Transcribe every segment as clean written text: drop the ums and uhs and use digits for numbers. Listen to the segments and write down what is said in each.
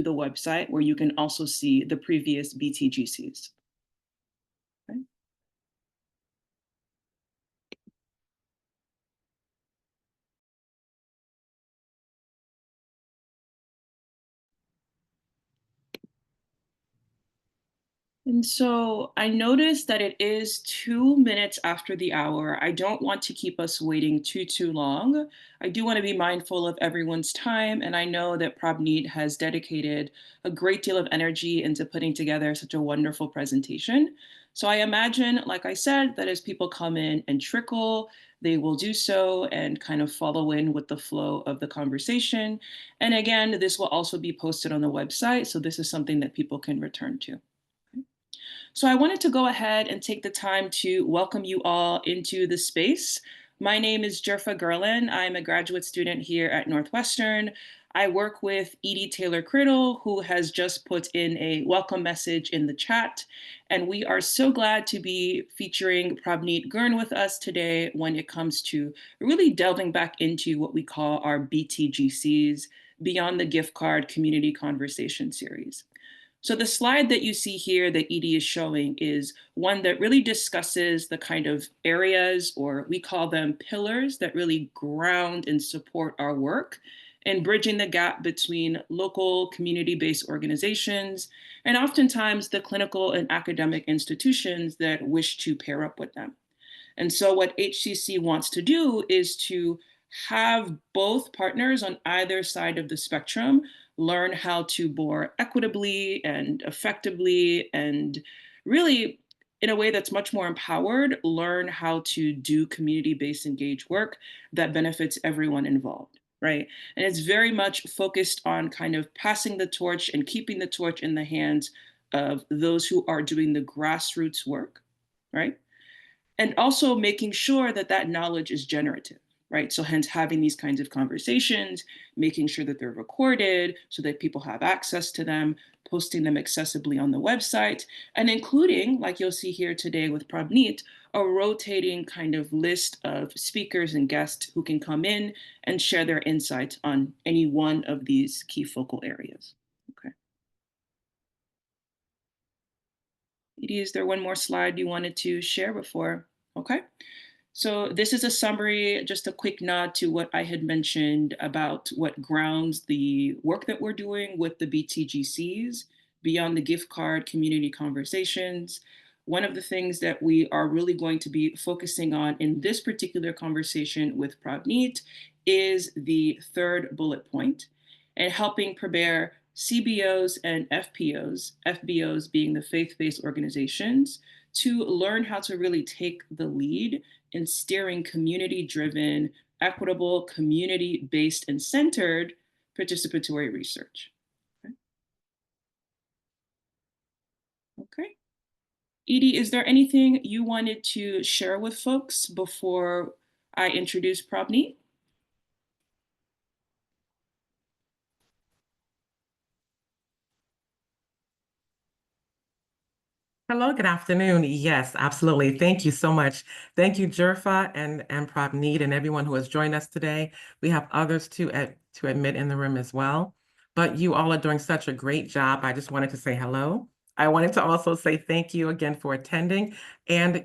the website where you can also see the previous BTGCs. Okay. And so I noticed that it is 2 minutes after the hour. I don't want to keep us waiting too long. I do want to be mindful of everyone's time. And I know that Prabhneet has dedicated a great deal of energy into putting together such a wonderful presentation. So I imagine, like I said, that as people come in and trickle, they will do so and kind of follow in with the flow of the conversation. And again, this will also be posted on the website. So this is something that people can return to. So I wanted to go ahead and take the time to welcome you all into the space. My name is Jerfa Gerlin. I'm a graduate student here at Northwestern. I work with Edie Taylor-Criddle, who has just put in a welcome message in the chat. And we are so glad to be featuring Prabhneet Girn with us today when it comes to really delving back into what we call our BTGCs, Beyond the Gift Card Community Conversation Series. So the slide that you see here that Edie is showing is one that really discusses the kind of areas, or we call them pillars, that really ground and support our work and bridging the gap between local community-based organizations and oftentimes the clinical and academic institutions that wish to pair up with them. And so what HCC wants to do is to have both partners on either side of the spectrum learn how to more equitably and effectively and really in a way that's much more empowered, learn how to do community-based engaged work that benefits everyone involved, right? And it's very much focused on kind of passing the torch and keeping the torch in the hands of those who are doing the grassroots work, right? And also making sure that that knowledge is generative, right? So hence having these kinds of conversations, making sure that they're recorded so that people have access to them, posting them accessibly on the website, and including, like you'll see here today with Prabhneet, a rotating kind of list of speakers and guests who can come in and share their insights on any one of these key focal areas. Okay. Edie, is there one more slide you wanted to share before? Okay. So this is a summary, just a quick nod to what I had mentioned about what grounds the work that we're doing with the BTGCs, Beyond the Gift Card Community Conversations. One of the things that we are really going to be focusing on in this particular conversation with Prabhneet is the third bullet point, and helping prepare CBOs and FPOs, FBOs being the faith-based organizations, to learn how to really take the lead in steering community-driven, equitable, community-based, and centered participatory research. Okay. Okay. Edie, is there anything you wanted to share with folks before I introduce Prabhneet? Hello, good afternoon. Yes, absolutely. Thank you so much. Thank you, Jerfa and Prabhneet and everyone who has joined us today. We have others to admit in the room as well, but you all are doing such a great job. I just wanted to say hello. I wanted to also say thank you again for attending. And,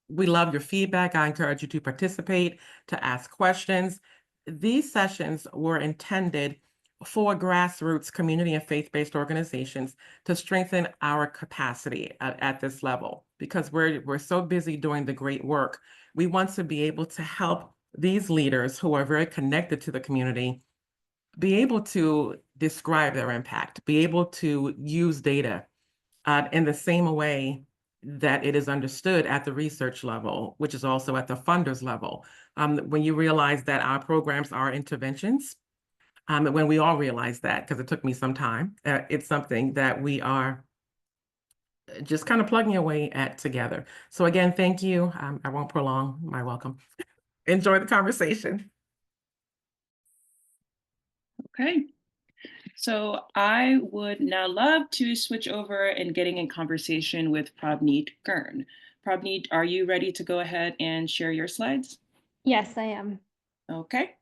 we love your feedback. I encourage you to participate, to ask questions. These sessions were intended for grassroots community and faith-based organizations to strengthen our capacity at this level, because we're so busy doing the great work. We want to be able to help these leaders who are very connected to the community be able to describe their impact, be able to use data in the same way that it is understood at the research level, which is also at the funders level. When you realize that our programs are interventions, when we all realize that, because it took me some time, it's something that we are just kind of plugging away at together. So again, thank you. I won't prolong my welcome. Enjoy the conversation. Okay. So I would now love to switch over and getting in conversation with Prabhneet Girn. Prabhneet, are you ready to go ahead and share your slides? Yes, I am. Okay.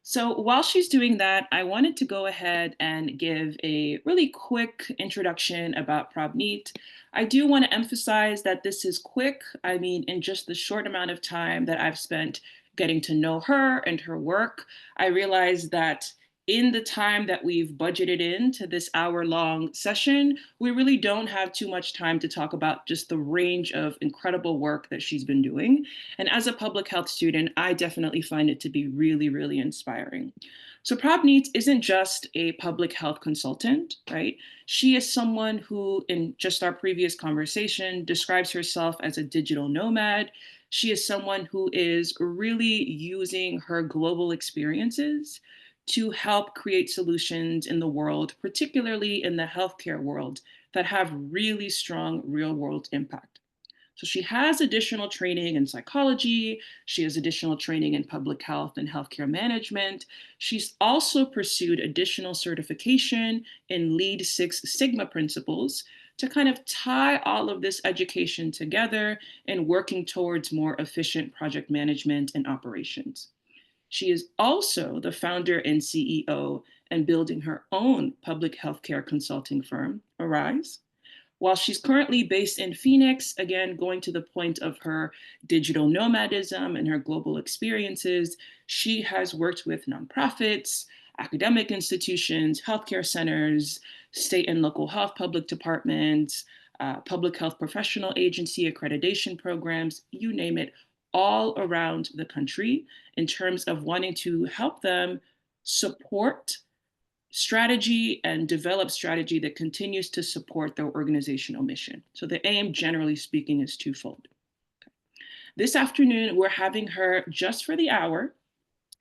So while she's doing that, I wanted to go ahead and give a really quick introduction about Prabneet. I do want to emphasize that this is quick. I mean, in just the short amount of time that I've spent getting to know her and her work, I realized that in the time that we've budgeted into this hour-long session, we really don't have too much time to talk about just the range of incredible work that she's been doing. And as a public health student, I definitely find it to be really, really inspiring. So Prabneet isn't just a public health consultant, right? She is someone who, in just our previous conversation, describes herself as a digital nomad. She is someone who is really using her global experiences to help create solutions in the world, particularly in the healthcare world, that have really strong real world impact. So she has additional training in psychology. She has additional training in public health and healthcare management. She's also pursued additional certification in Lead Six Sigma principles to kind of tie all of this education together and working towards more efficient project management and operations. She is also the founder and CEO and building her own public healthcare consulting firm, Arise. While she's currently based in Phoenix, again, going to the point of her digital nomadism and her global experiences, she has worked with nonprofits, academic institutions, healthcare centers, state and local health public departments, public health professional agency accreditation programs, you name it, all around the country in terms of wanting to help them support strategy and develop strategy that continues to support their organizational mission. So the aim, generally speaking, is twofold. This afternoon, we're having her just for the hour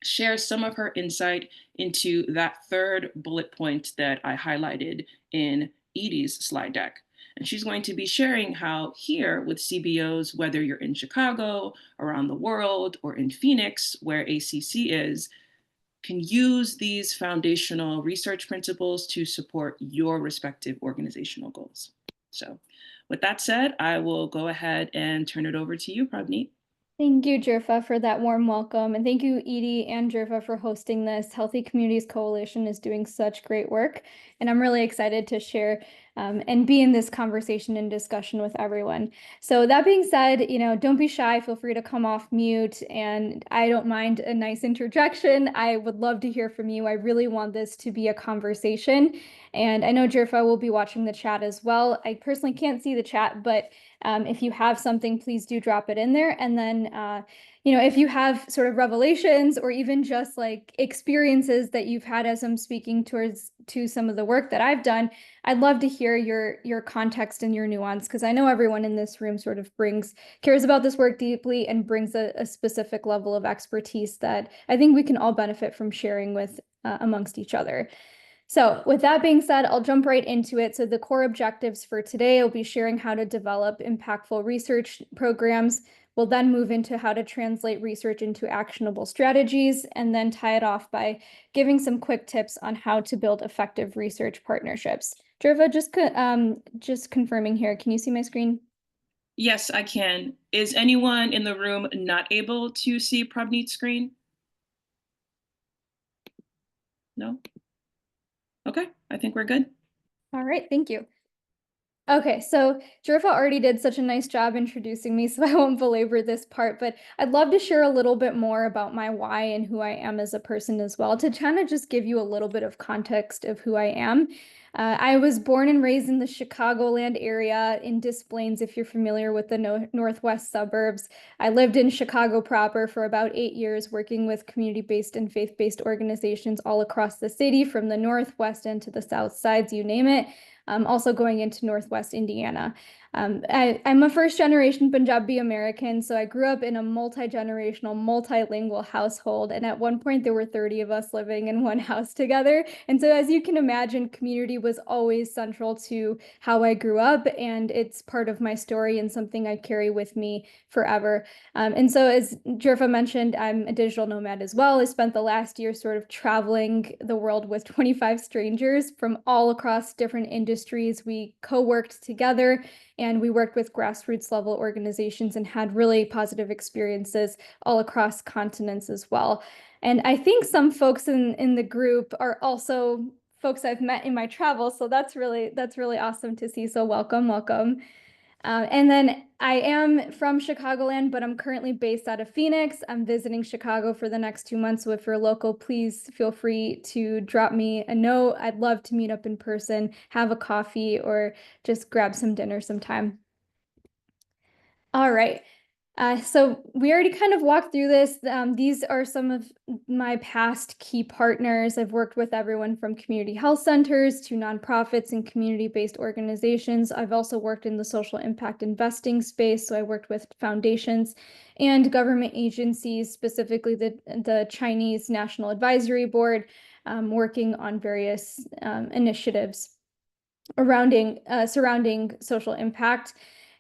share some of her insight into that third bullet point that I highlighted in Edie's slide deck. And she's going to be sharing how here with CBOs, whether you're in Chicago, around the world, or in Phoenix, where ACC is, can use these foundational research principles to support your respective organizational goals. So with that said, I will go ahead and turn it over to you, Prabneet. Thank you, Jirfa, for that warm welcome. And thank you, Edie and Jirfa, for hosting this. Healthy Communities Coalition is doing such great work. And I'm really excited to share and be in this conversation and discussion with everyone. So that being said, don't be shy. Feel free to come off mute. And I don't mind a nice interjection. I would love to hear from you. I really want this to be a conversation. And I know Jirfa will be watching the chat as well. I personally can't see the chat, but if you have something, please do drop it in there. And then, if you have sort of revelations or even just like experiences that you've had as I'm speaking to some of the work that I've done, I'd love to hear your context and your nuance, because I know everyone in this room sort of cares about this work deeply and brings a specific level of expertise that I think we can all benefit from sharing with amongst each other. So with that being said, I'll jump right into it. So the core objectives for today will be sharing how to develop impactful research programs. We'll then move into how to translate research into actionable strategies, and then tie it off by giving some quick tips on how to build effective research partnerships. Jerva, just confirming here. Can you see my screen? Yes, I can. Is anyone in the room not able to see Prabneet's screen? No? Okay, I think we're good. All right, thank you. Okay, so Jerfa already did such a nice job introducing me, so I won't belabor this part, but I'd love to share a little bit more about my why and who I am as a person as well, to kind of just give you a little bit of context of who I am. I was born and raised in the Chicagoland area in Des Plaines, if you're familiar with the northwest suburbs. I lived in Chicago proper for about 8 years, working with community-based and faith-based organizations all across the city, from the northwest end to the south sides, you name it. Also going into Northwest Indiana. I'm a first-generation Punjabi American, so I grew up in a multi-generational, multilingual household, and at one point there were 30 of us living in one house together. And so as you can imagine, community was always central to how I grew up, and it's part of my story and something I carry with me forever. And so as Jerfa mentioned, I'm a digital nomad as well. I spent the last year sort of traveling the world with 25 strangers from all across different industries industries. We co-worked together and we worked with grassroots level organizations and had really positive experiences all across continents as well. And I think some folks in the group are also folks I've met in my travels. So that's really awesome to see. So welcome. And then I am from Chicagoland, but I'm currently based out of Phoenix. I'm visiting Chicago for the next 2 months. So if you're local, please feel free to drop me a note. I'd love to meet up in person, have a coffee, or just grab some dinner sometime. All right. So we already kind of walked through this. These are some of my past key partners. I've worked with everyone from community health centers to nonprofits and community-based organizations. I've also worked in the social impact investing space. So I worked with foundations and government agencies, specifically the Chinese National Advisory Board, working on various initiatives surrounding social impact.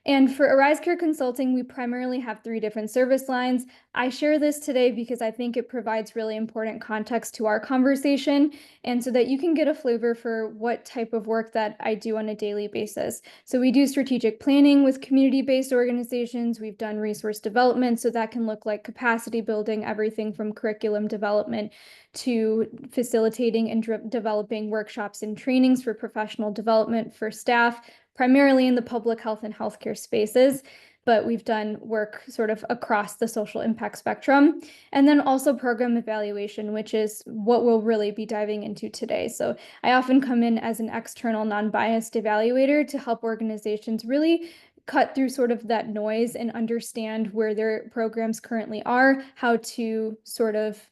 And for Arise Care Consulting, we primarily have 3 different service lines. I share this today because I think it provides really important context to our conversation and so that you can get a flavor for what type of work that I do on a daily basis. So we do strategic planning with community-based organizations. We've done resource development, so that can look like capacity building, everything from curriculum development to facilitating and developing workshops and trainings for professional development for staff, primarily in the public health and healthcare spaces, but we've done work sort of across the social impact spectrum. And then also program evaluation, which is what we'll really be diving into today. So I often come in as an external, non-biased evaluator to help organizations really cut through sort of that noise and understand where their programs currently are, how to sort of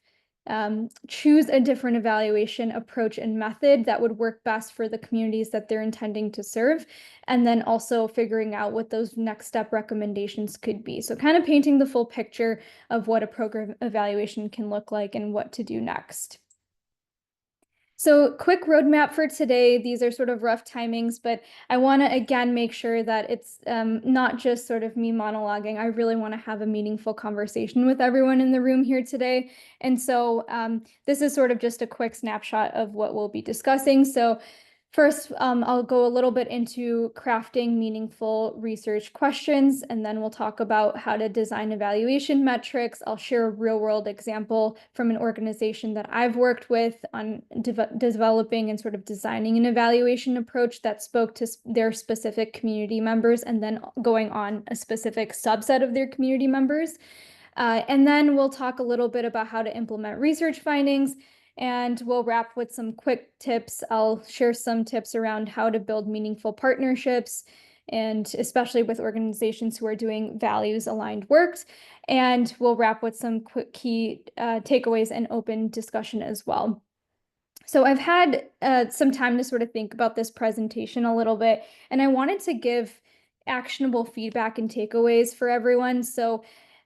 choose a different evaluation approach and method that would work best for the communities that they're intending to serve, and then also figuring out what those next step recommendations could be. So kind of painting the full picture of what a program evaluation can look like and what to do next. So quick roadmap for today. These are sort of rough timings, but I want to again make sure that it's not just sort of me monologuing. I really want to have a meaningful conversation with everyone in the room here today. And so this is sort of just a quick snapshot of what we'll be discussing. So first, I'll go a little bit into crafting meaningful research questions, and then we'll talk about how to design evaluation metrics. I'll share a real-world example from an organization that I've worked with on developing and sort of designing an evaluation approach that spoke to their specific community members and then going on a specific subset of their community members. And then we'll talk a little bit about how to implement research findings. And we'll wrap with some quick tips. I'll share some tips around how to build meaningful partnerships, and especially with organizations who are doing values-aligned work. And we'll wrap with some quick key takeaways and open discussion as well. So I've had some time to sort of think about this presentation a little bit, and I wanted to give actionable feedback and takeaways for everyone. So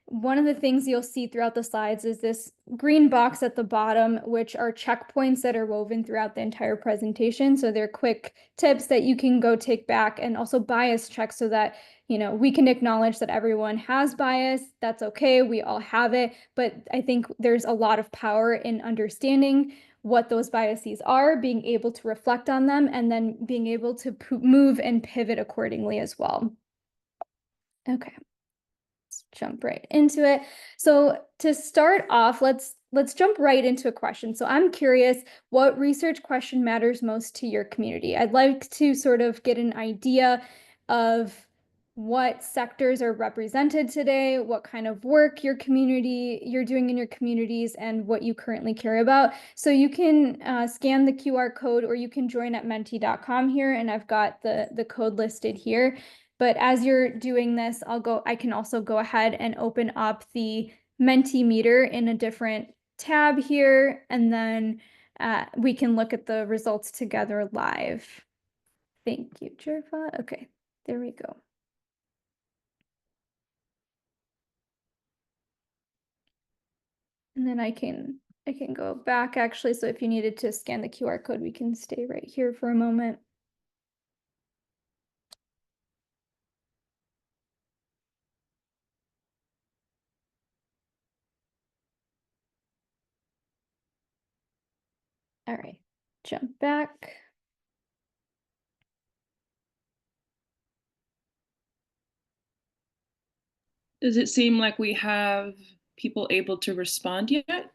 one of the things you'll see throughout the slides is this green box at the bottom, which are checkpoints that are woven throughout the entire presentation. So they're quick tips that you can go take back, and also bias checks so that, you know, we can acknowledge that everyone has bias. That's okay. We all have it. But I think there's a lot of power in understanding what those biases are, being able to reflect on them, and then being able to move and pivot accordingly as well. Okay. Jump right into it. So to start off, let's jump right into a question. So I'm curious, what research question matters most to your community? I'd like to sort of get an idea of what sectors are represented today, what kind of work you're doing in your communities, and what you currently care about. So you can scan the QR code, or you can join at menti.com here, and I've got the code listed here. But as you're doing this, I can also go ahead and open up the Mentimeter in a different tab here, and then we can look at the results together live. Thank you, Jerva. Okay, there we go. And then I can go back actually. So if you needed to scan the QR code, we can stay right here for a moment. All right, jump back. Does it seem like we have people able to respond yet?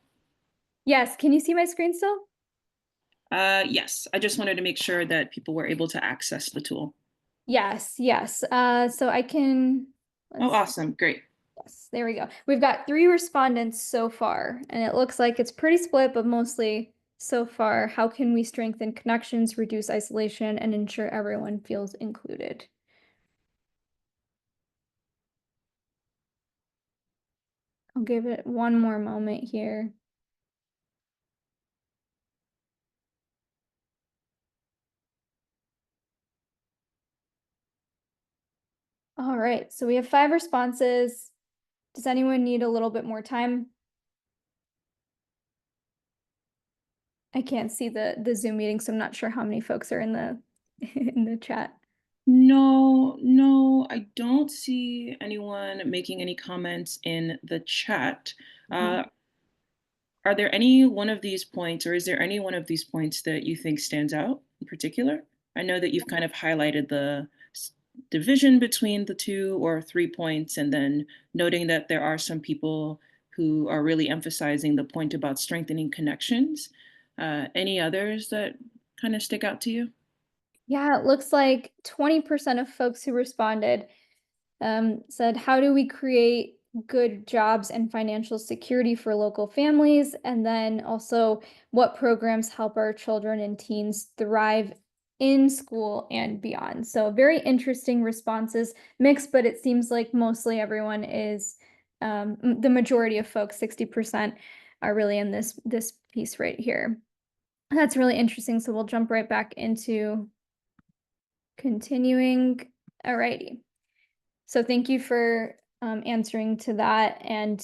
Yes, can you see my screen still? Yes, I just wanted to make sure that people were able to access the tool. Yes, yes. So I can, Oh, let's, awesome. Great. yes, there we go. We've got 3 respondents so far, and it looks like it's pretty split, but mostly so far. How can we strengthen connections, reduce isolation, and ensure everyone feels included? I'll give it one more moment here. All right, so we have 5 responses. Does anyone need a little bit more time? I can't see the Zoom meeting, so I'm not sure how many folks are in the in the chat. No, no, I don't see anyone making any comments in the chat. Mhm. Uh, are there any one of these points, or is there any one of these points that you think stands out in particular? I know that you've kind of highlighted the division between the 2 or 3 points, and then noting that there are some people who are really emphasizing the point about strengthening connections. Any others that kind of stick out to you? Yeah, it looks like 20% of folks who responded said, how do we create good jobs and financial security for local families? And then also, what programs help our children and teens thrive in school and beyond? So, very interesting responses, mixed, but it seems like mostly everyone is, the majority of folks, 60%, are really in this piece right here. That's really interesting. So, we'll jump right back into continuing. Alrighty. So thank you for answering to that. And,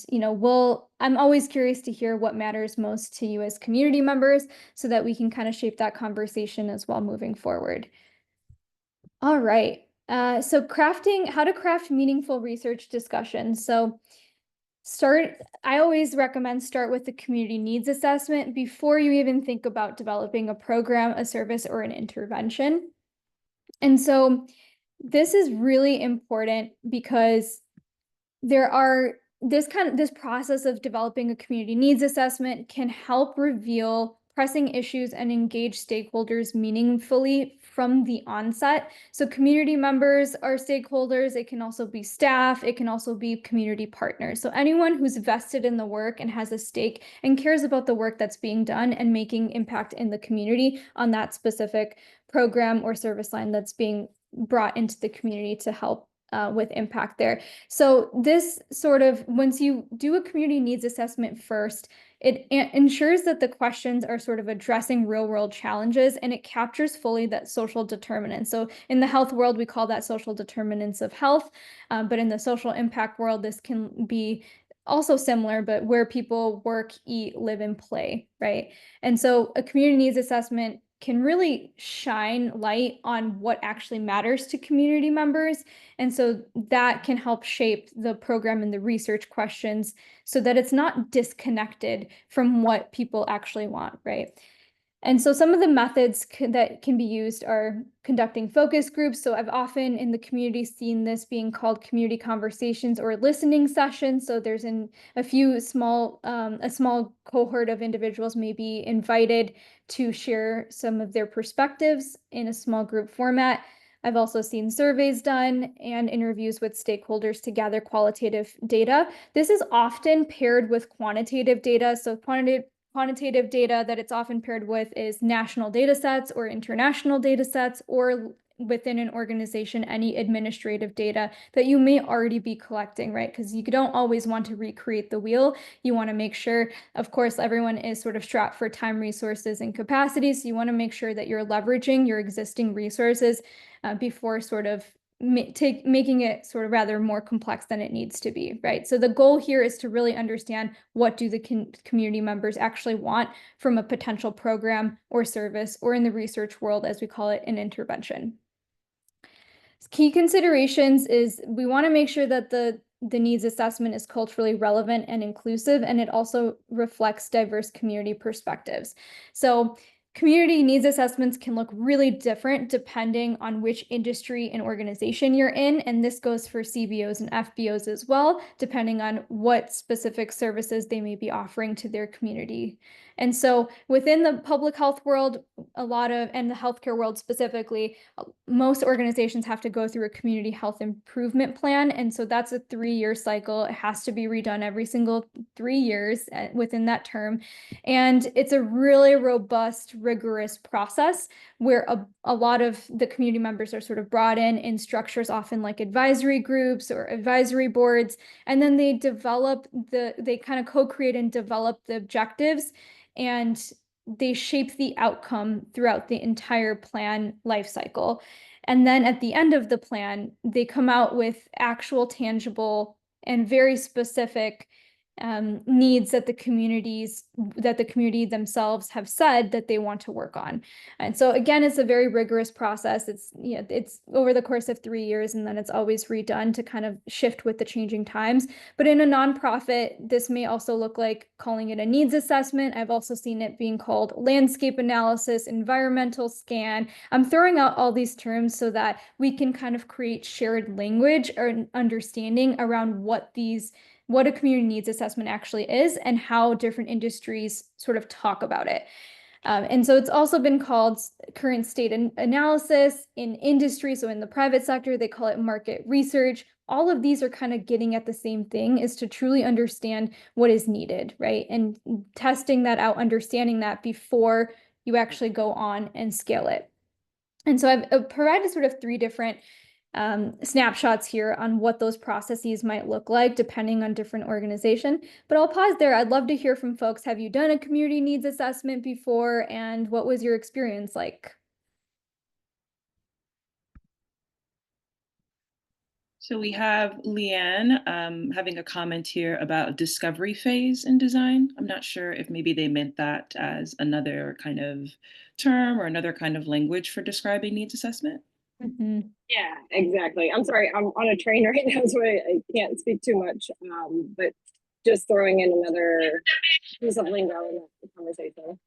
I'm always curious to hear what matters most to you as community members so that we can kind of shape that conversation as well moving forward. All right. So how to craft meaningful research discussions. So I always recommend start with the community needs assessment before you even think about developing a program, a service, or an intervention. And so this is really important because there are this process of developing a community needs assessment can help reveal pressing issues and engage stakeholders meaningfully from the onset. So community members are stakeholders, it can also be staff, it can also be community partners. So anyone who's vested in the work and has a stake and cares about the work that's being done and making impact in the community on that specific program or service line that's being brought into the community to help with impact there. So this sort of, once you do a community needs assessment first, it ensures that the questions are sort of addressing real world challenges and it captures fully that social determinants. So in the health world, we call that social determinants of health, but in the social impact world, this can be also similar, but where people work, eat, live, and play, right? And so a community needs assessment can really shine light on what actually matters to community members. And so that can help shape the program and the research questions so that it's not disconnected from what people actually want, right? And so some of the methods that can be used are conducting focus groups. So I've often in the community seen this being called community conversations or listening sessions. So there's a small cohort of individuals may be invited to share some of their perspectives in a small group format. I've also seen surveys done and interviews with stakeholders to gather qualitative data. This is often paired with quantitative data. So quantitative data that it's often paired with is national data sets or international data sets, or within an organization, any administrative data that you may already be collecting, right? Because you don't always want to recreate the wheel. You want to make sure, of course, everyone is sort of strapped for time, resources, and capacity. So you want to make sure that you're leveraging your existing resources before sort of making it sort of rather more complex than it needs to be, right? So the goal here is to really understand what do the community members actually want from a potential program or service, or in the research world, as we call it, an intervention. Key considerations is we want to make sure that the needs assessment is culturally relevant and inclusive, and it also reflects diverse community perspectives. So community needs assessments can look really different depending on which industry and organization you're in. And this goes for CBOs and FBOs as well, depending on what specific services they may be offering to their community. And so within the public health world, and the healthcare world specifically, most organizations have to go through a community health improvement plan. And so that's a 3-year cycle. It has to be redone every single 3 years within that term. And it's a really robust, rigorous process where a lot of the community members are sort of brought in structures, often like advisory groups or advisory boards. And then they kind of co-create and develop the objectives, and they shape the outcome throughout the entire plan life cycle. And then at the end of the plan, they come out with actual, tangible, and very specific needs that the community themselves have said that they want to work on. And so again, it's a very rigorous process. It's over the course of 3 years, and then it's always redone to kind of shift with the changing times. But in a nonprofit, this may also look like calling it a needs assessment. I've also seen it being called landscape analysis, environmental scan. I'm throwing out all these terms so that we can kind of create shared language or understanding around what a community needs assessment actually is and how different industries sort of talk about it. And so it's also been called current state analysis in industry. So in the private sector, they call it market research. All of these are kind of getting at the same thing, is to truly understand what is needed, right? And testing that out, understanding that before you actually go on and scale it. And so I've provided sort of 3 different snapshots here on what those processes might look like depending on different organization. But I'll pause there. I'd love to hear from folks. Have you done a community needs assessment before, and what was your experience like? So we have Leanne having a comment here about discovery phase in design. I'm not sure if maybe they meant that as another kind of term or another kind of language for describing needs assessment. Yeah, exactly. I'm sorry, I'm on a train right now, so I can't speak too much. But just throwing in another piece of lingo in the conversation.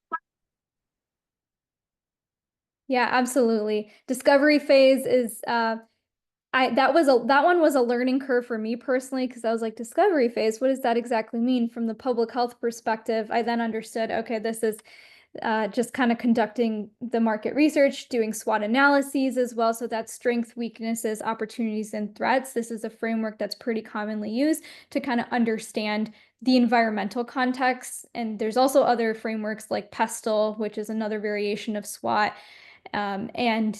Yeah, absolutely. Discovery phase is that one was a learning curve for me personally, because I was like, discovery phase, what does that exactly mean? From the public health perspective, I then understood, okay, this is just kind of conducting the market research, doing SWOT analyses as well. So that's strengths, weaknesses, opportunities, and threats. This is a framework that's pretty commonly used to kind of understand the environmental context. And there's also other frameworks like PESTLE, which is another variation of SWOT. And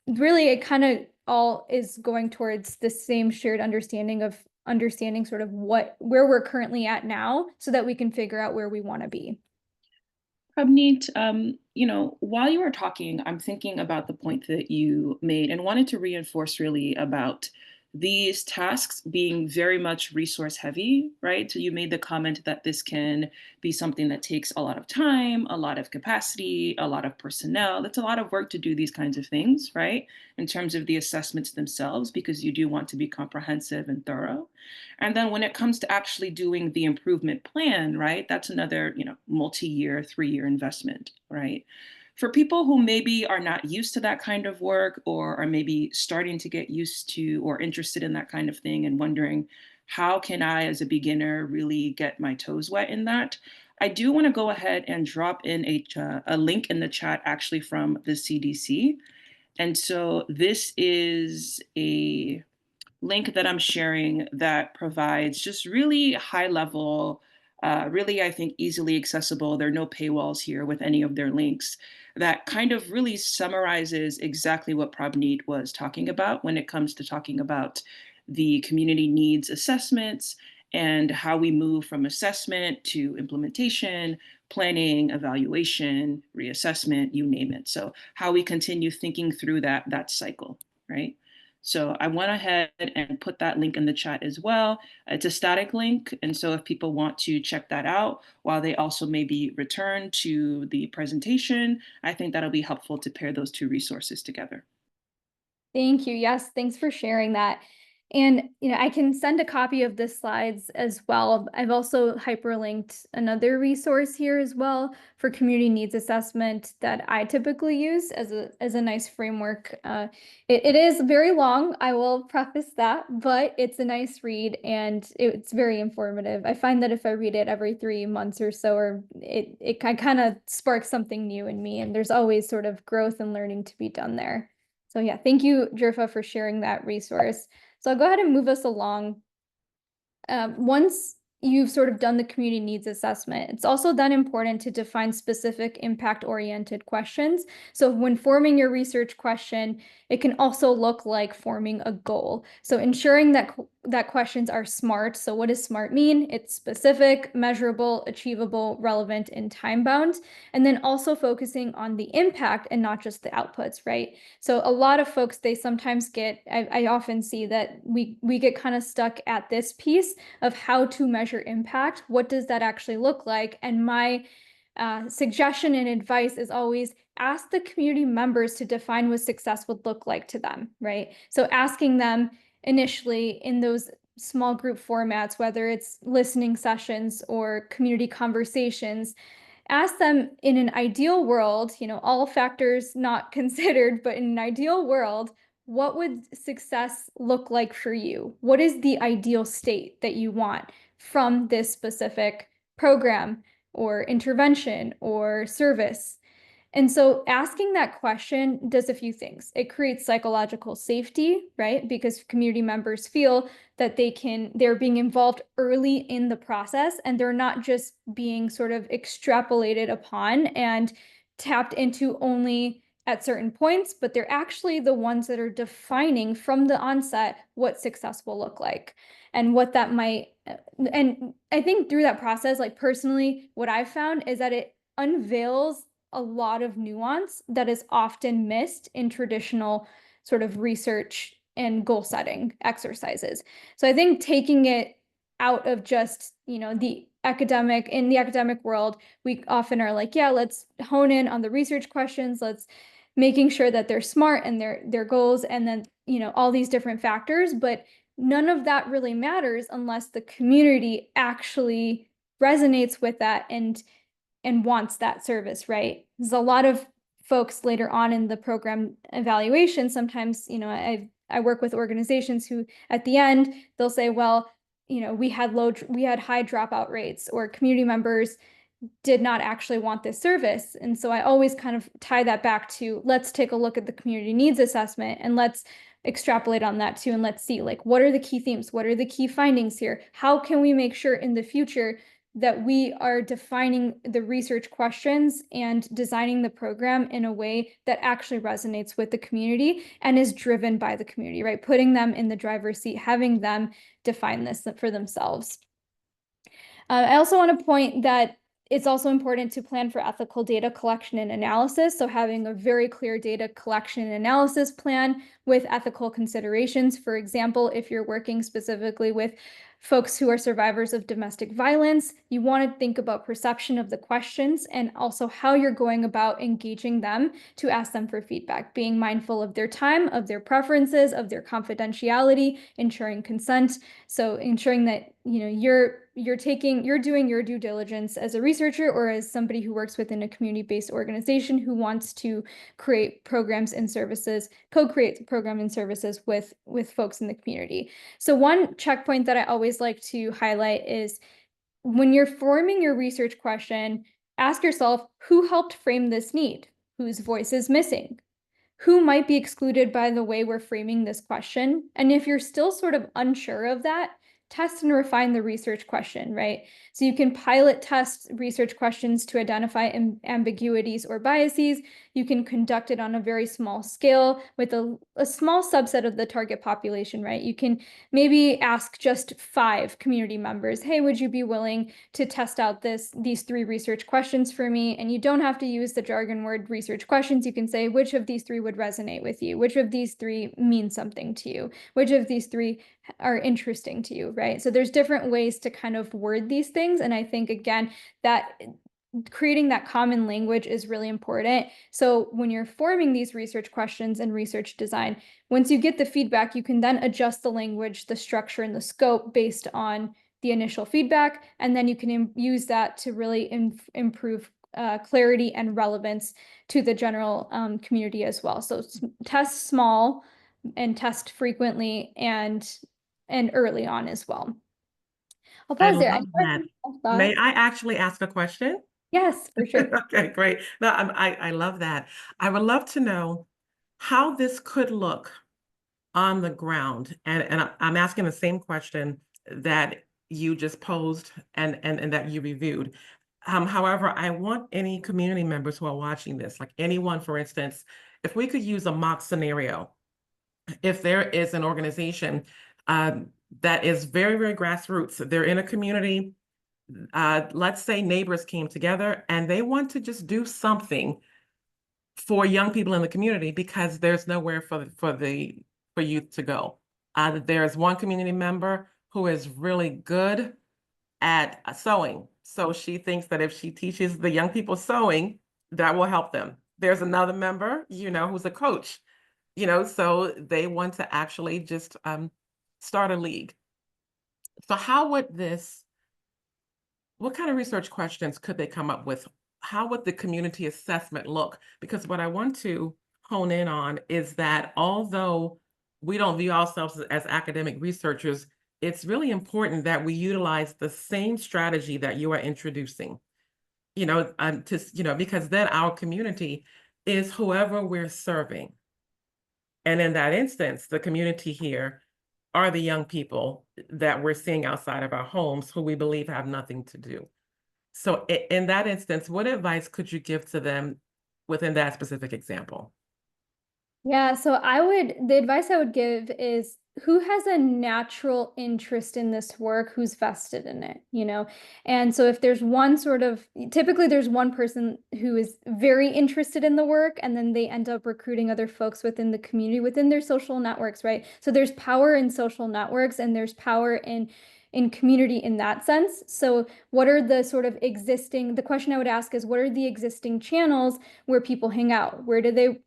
really, it kind of all is going towards the same shared understanding of understanding sort of where we're currently at now, so that we can figure out where we want to be. Prabhneet, while you were talking, I'm thinking about the point that you made and wanted to reinforce really about these tasks being very much resource heavy, right? So you made the comment that this can be something that takes a lot of time, a lot of capacity, a lot of personnel. That's a lot of work to do these kinds of things, right? In terms of the assessments themselves, because you do want to be comprehensive and thorough. And then when it comes to actually doing the improvement plan, right, that's another, multi-year, 3-year investment, right? For people who maybe are not used to that kind of work, or are maybe starting to get used to or interested in that kind of thing and wondering, how can I, as a beginner, really get my toes wet in that? I do want to go ahead and drop in a link in the chat actually from the CDC. And so this is a link that I'm sharing that provides just really high level, really, I think, easily accessible. There are no paywalls here with any of their links, that kind of really summarizes exactly what Prabhneet was talking about when it comes to talking about the community needs assessments and how we move from assessment to implementation, planning, evaluation, reassessment, you name it. So how we continue thinking through that cycle, right? So I went ahead and put that link in the chat as well. It's a static link. And so if people want to check that out while they also maybe return to the presentation, I think that'll be helpful to pair those 2 resources together. Thank you. Yes, thanks for sharing that. And, I can send a copy of the slides as well. I've also hyperlinked another resource here as well for community needs assessment that I typically use as a nice framework. It is very long, I will preface that, but it's a nice read and it's very informative. I find that if I read it every 3 months or so, or it kind of sparks something new in me, and there's always sort of growth and learning to be done there. So yeah, thank you, Jirfa, for sharing that resource. So I'll go ahead and move us along. Once you've sort of done the community needs assessment, it's also then important to define specific impact-oriented questions. So when forming your research question, it can also look like forming a goal. So ensuring that questions are SMART. So what does SMART mean? It's specific, measurable, achievable, relevant, and time-bound. And then also focusing on the impact and not just the outputs, right? So a lot of folks, they sometimes I often see that we get kind of stuck at this piece of how to measure impact. What does that actually look like? And my suggestion and advice is always ask the community members to define what success would look like to them, right? So asking them initially in those small group formats, whether it's listening sessions or community conversations, ask them in an ideal world, all factors not considered, but in an ideal world, what would success look like for you? What is the ideal state that you want from this specific program or intervention or service? And so asking that question does a few things. It creates psychological safety, right? Because community members feel that they're being involved early in the process and they're not just being sort of extrapolated upon and tapped into only at certain points, but they're actually the ones that are defining from the onset what success will look like and what that might. And I think through that process, like personally, what I've found is that it unveils a lot of nuance that is often missed in traditional sort of research and goal setting exercises. So I think taking it out of just, in the academic world, we often are like, yeah, let's hone in on the research questions. Let's making sure that they're smart and their goals, and then, all these different factors, but none of that really matters unless the community actually resonates with that and wants that service, right? There's a lot of folks later on in the program evaluation. Sometimes, I work with organizations who at the end, they'll say, well, we had high dropout rates, or community members did not actually want this service. And so I always kind of tie that back to, let's take a look at the community needs assessment and let's extrapolate on that too. And let's see, like, what are the key themes? What are the key findings here? How can we make sure in the future that we are defining the research questions and designing the program in a way that actually resonates with the community and is driven by the community, right? Putting them in the driver's seat, having them define this for themselves. I also want to point that it's also important to plan for ethical data collection and analysis. So having a very clear data collection and analysis plan with ethical considerations. For example, if you're working specifically with folks who are survivors of domestic violence, you want to think about perception of the questions and also how you're going about engaging them to ask them for feedback, being mindful of their time, of their preferences, of their confidentiality, ensuring consent. So ensuring that, you're doing your due diligence as a researcher or as somebody who works within a community-based organization who wants to create programs and services, co-create program and services with folks in the community. So one checkpoint that I always like to highlight is when you're forming your research question, ask yourself, who helped frame this need? Whose voice is missing? Who might be excluded by the way we're framing this question? And if you're still sort of unsure of that, test and refine the research question, right? So you can pilot test research questions to identify ambiguities or biases. You can conduct it on a very small scale with a small subset of the target population, right? You can maybe ask just 5 community members, hey, would you be willing to test out these 3 research questions for me? And you don't have to use the jargon word research questions. You can say, which of these 3 would resonate with you? Which of these 3 mean something to you? Which of these 3 are interesting to you, right? So there's different ways to kind of word these things. And I think, again, that creating that common language is really important. So when you're forming these research questions and research design, once you get the feedback, you can then adjust the language, the structure, and the scope based on the initial feedback. And then you can use that to really improve clarity and relevance to the general community as well. So test small and test frequently and early on as well. I'll I pause there. love that. May I actually ask a question? Yes, for sure. Okay, great. No, I love that. I would love to know how this could look on the ground. And I'm asking the same question that you just posed and that you reviewed. However, I want any community members who are watching this, like anyone, for instance, if we could use a mock scenario, if there is an organization that is very, very grassroots, they're in a community, let's say neighbors came together and they want to just do something for young people in the community because there's nowhere for youth to go. There's one community member who is really good at sewing. So she thinks that if she teaches the young people sewing, that will help them. There's another member, who's a coach, so they want to actually just start a league. So what kind of research questions could they come up with? How would the community assessment look? Because what I want to hone in on is that although we don't view ourselves as academic researchers, it's really important that we utilize the same strategy that you are introducing, because then our community is whoever we're serving. And in that instance, the community here are the young people that we're seeing outside of our homes who we believe have nothing to do. So in that instance, what advice could you give to them within that specific example? Yeah, so the advice I would give is who has a natural interest in this work, who's vested in it, And so if there's typically there's one person who is very interested in the work, and then they end up recruiting other folks within the community, within their social networks, right? So there's power in social networks and there's power in community in that sense. So what are the the question I would ask is, what are the existing channels where people hang out? Where do they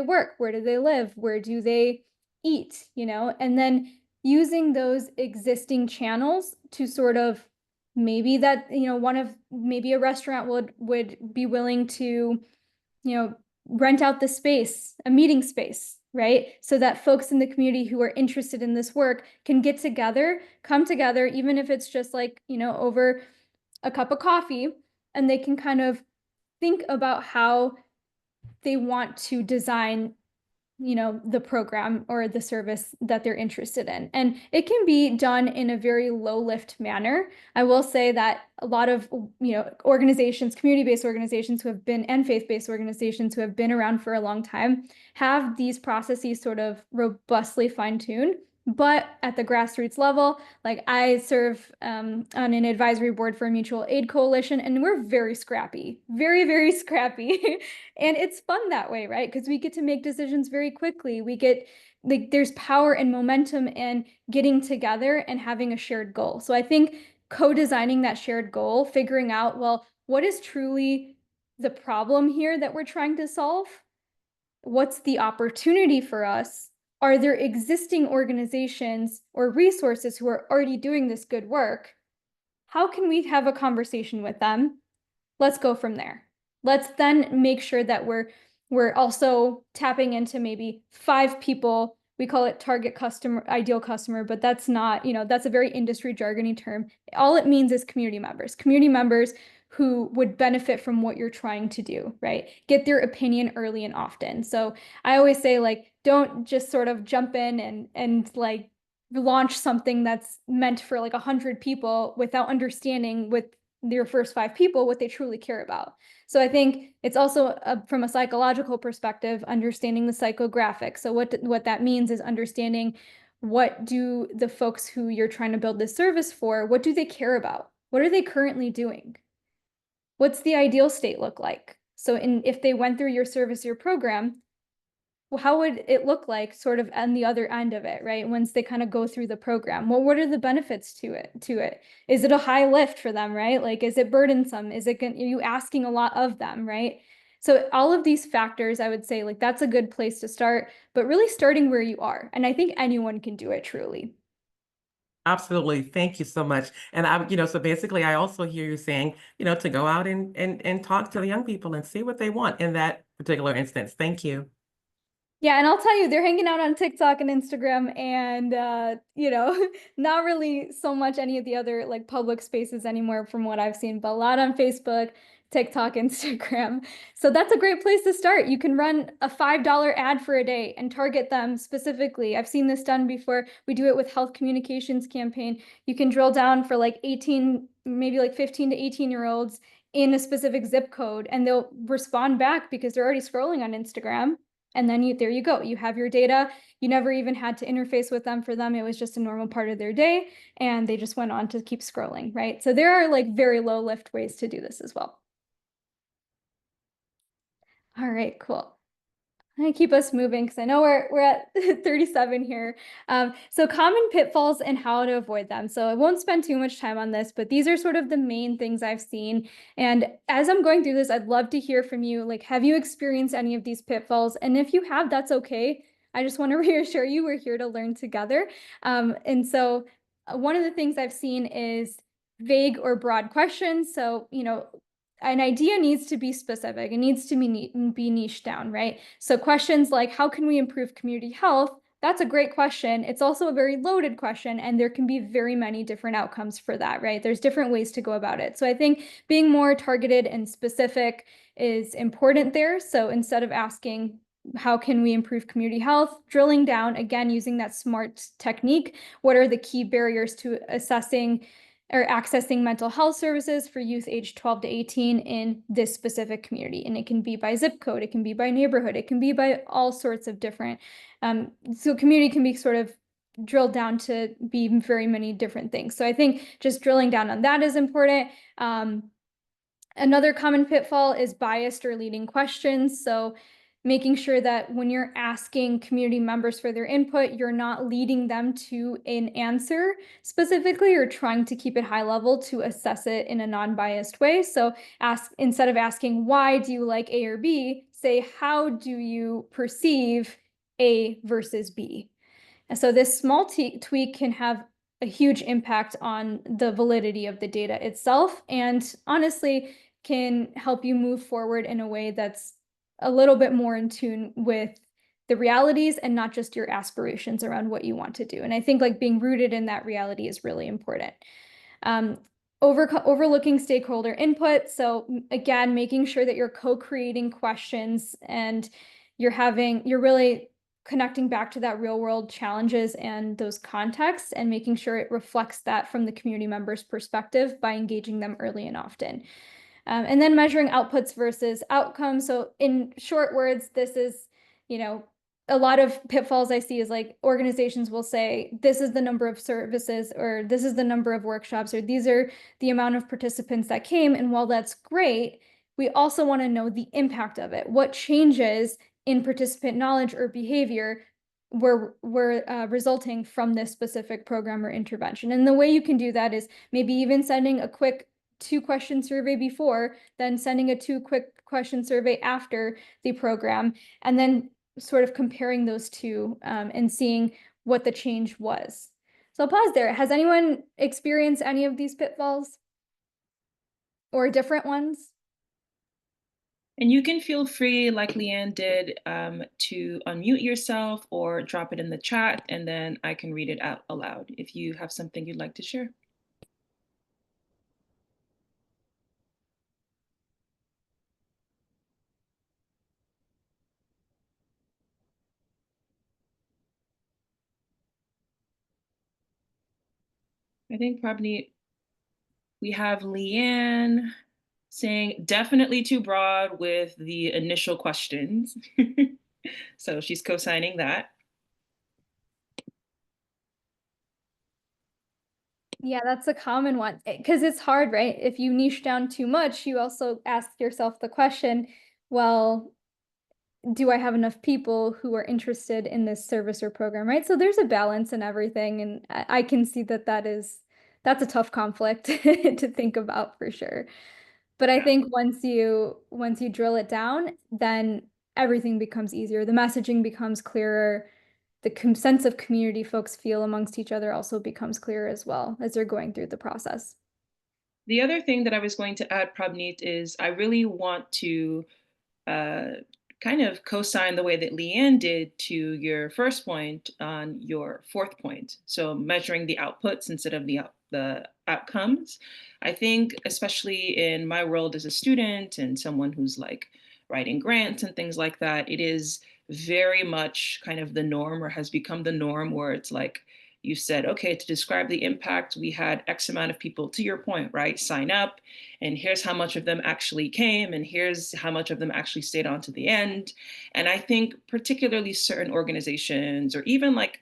work? Where do they live? Where do they eat? And then using those existing channels to maybe maybe a restaurant would be willing to, rent out the space, a meeting space, right? So that folks in the community who are interested in this work can come together, even if it's just over a cup of coffee, and they can kind of think about how they want to design the program or the service that they're interested in. And it can be done in a very low lift manner. I will say that a lot of organizations, community-based organizations and faith-based organizations who have been around for a long time have these processes sort of robustly fine-tuned. But at the grassroots level, like I serve on an advisory board for a mutual aid coalition, and we're very scrappy, very, very scrappy. And it's fun that way, right? Because we get to make decisions very quickly. There's power and momentum in getting together and having a shared goal. So I think co-designing that shared goal, figuring out, well, what is truly the problem here that we're trying to solve? What's the opportunity for us? Are there existing organizations or resources who are already doing this good work? How can we have a conversation with them? Let's go from there. Let's then make sure that we're also tapping into maybe 5 people. We call it target customer, ideal customer, but that's not, that's a very industry jargony term. All it means is community members who would benefit from what you're trying to do, right? Get their opinion early and often. So I always say, don't just sort of jump in and launch something that's meant for 100 people without understanding with your first 5 people what they truly care about. So I think it's also from a psychological perspective, understanding the psychographics. So what that means is understanding, what do the folks who you're trying to build this service for, what do they care about? What are they currently doing? What's the ideal state look like? So if they went through your service, your program, how would it look like sort of on the other end of it, right? Once they kind of go through the program, well, what are the benefits to it? Is it a high lift for them, right? Like, is it burdensome? Are you asking a lot of them, right? So all of these factors, I would say, like, that's a good place to start, but really starting where you are. And I think anyone can do it truly. Absolutely. Thank you so much. And so basically I also hear you saying, to go out and talk to the young people and see what they want in that particular instance. Thank you. Yeah, and I'll tell you, they're hanging out on TikTok and Instagram and not really so much any of the other like public spaces anymore from what I've seen, but a lot on Facebook, TikTok, Instagram. So that's a great place to start. You can run a $5 ad for a day and target them specifically. I've seen this done before. We do it with health communications campaign. You can drill down for like 18, maybe like 15 to 18-year-olds in a specific zip code, and they'll respond back because they're already scrolling on Instagram. And then there you go. You have your data. You never even had to interface with them for them. It was just a normal part of their day. And they just went on to keep scrolling, right? So there are like very low lift ways to do this as well. All right, cool. I keep us moving because I know we're at 37 here. So common pitfalls and how to avoid them. So I won't spend too much time on this, but these are sort of the main things I've seen. And as I'm going through this, I'd love to hear from you. Like, have you experienced any of these pitfalls? And if you have, that's okay. I just want to reassure you, we're here to learn together. And so one of the things I've seen is vague or broad questions. So, an idea needs to be specific. It needs to be niche down, right? So questions like, how can we improve community health? That's a great question. It's also a very loaded question, and there can be very many different outcomes for that, right? There's different ways to go about it. So I think being more targeted and specific is important there. So instead of asking, how can we improve community health? Drilling down, again, using that SMART technique. What are the key barriers to assessing or accessing mental health services for youth aged 12 to 18 in this specific community? And it can be by zip code, it can be by neighborhood, it can be by all sorts of different, so community can be sort of drilled down to be very many different things. So I think just drilling down on that is important. Another common pitfall is biased or leading questions. So making sure that when you're asking community members for their input, you're not leading them to an answer specifically or trying to keep it high level to assess it in a non-biased way. So instead of asking, why do you like A or B, say, how do you perceive A versus B? And so this small tweak can have a huge impact on the validity of the data itself, and honestly can help you move forward in a way that's a little bit more in tune with the realities and not just your aspirations around what you want to do. And I think like being rooted in that reality is really important. Um, overlooking stakeholder input. So again, making sure that you're co-creating questions and you're really connecting back to that real world challenges and those contexts and making sure it reflects that from the community members' perspective by engaging them early and often. And then measuring outputs versus outcomes. So in short words, this is, a lot of pitfalls I see is like organizations will say, this is the number of services, or this is the number of workshops, or these are the amount of participants that came. And while that's great, we also want to know the impact of it. What changes in participant knowledge or behavior were resulting from this specific program or intervention. And the way you can do that is maybe even sending a quick 2-question survey before, then sending a 2-quick-question survey after the program, and then sort of comparing those two and seeing what the change was. So I'll pause there. Has anyone experienced any of these pitfalls or different ones? And you can feel free, like Leanne did, to unmute yourself or drop it in the chat, and then I can read it out aloud if you have something you'd like to share. I think probably we have Leanne saying definitely too broad with the initial questions. So she's co-signing that. Yeah, that's a common one because it's hard, right? If you niche down too much, you also ask yourself the question, well, do I have enough people who are interested in this service or program, right? So there's a balance in everything, and I can see that that's a tough conflict to think about for sure. But I think once you drill it down, then everything becomes easier. The messaging becomes clearer. The sense of community folks feel amongst each other also becomes clearer as well as they're going through the process. The other thing that I was going to add, Prabhneet, is I really want to uh, kind of co-sign the way that Leanne did to your first point on your fourth point. So measuring the outputs instead of the outcomes. I think, especially in my world as a student and someone who's like writing grants and things like that, it is very much kind of the norm, or has become the norm, where it's like, you said, okay, to describe the impact, we had X amount of people, to your point, right, sign up, and here's how much of them actually came, and here's how much of them actually stayed on to the end. And I think particularly certain organizations, or even like,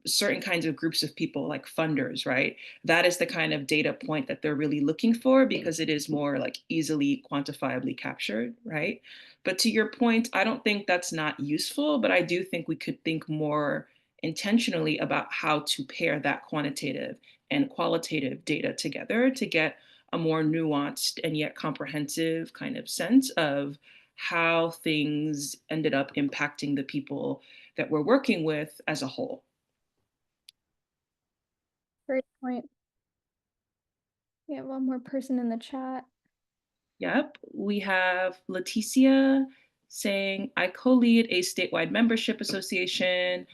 certain kinds of groups of people like funders, right? That is the kind of data point that they're really looking for, because it is more like easily quantifiably captured, right? But to your point, I don't think that's not useful, but I do think we could think more intentionally about how to pair that quantitative and qualitative data together to get a more nuanced and yet comprehensive kind of sense of how things ended up impacting the people that we're working with as a whole. Great point. We have one more person in the chat. Yep, we have Leticia saying, I co-lead a statewide membership association.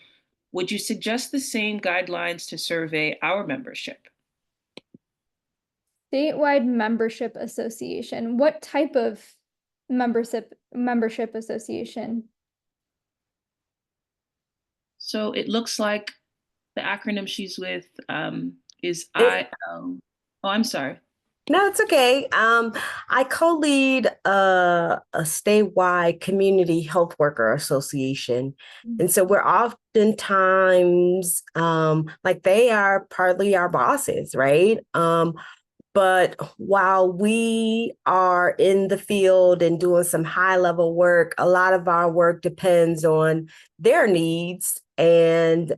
Would you suggest the same guidelines to survey our membership? Statewide membership association. What type of membership association? So it looks like the acronym she's with is It, IL. Oh, I'm sorry. no, it's okay. I co-lead a statewide community health worker association. And so we're oftentimes like they are partly our bosses, right? But while we are in the field and doing some high level work, a lot of our work depends on their needs and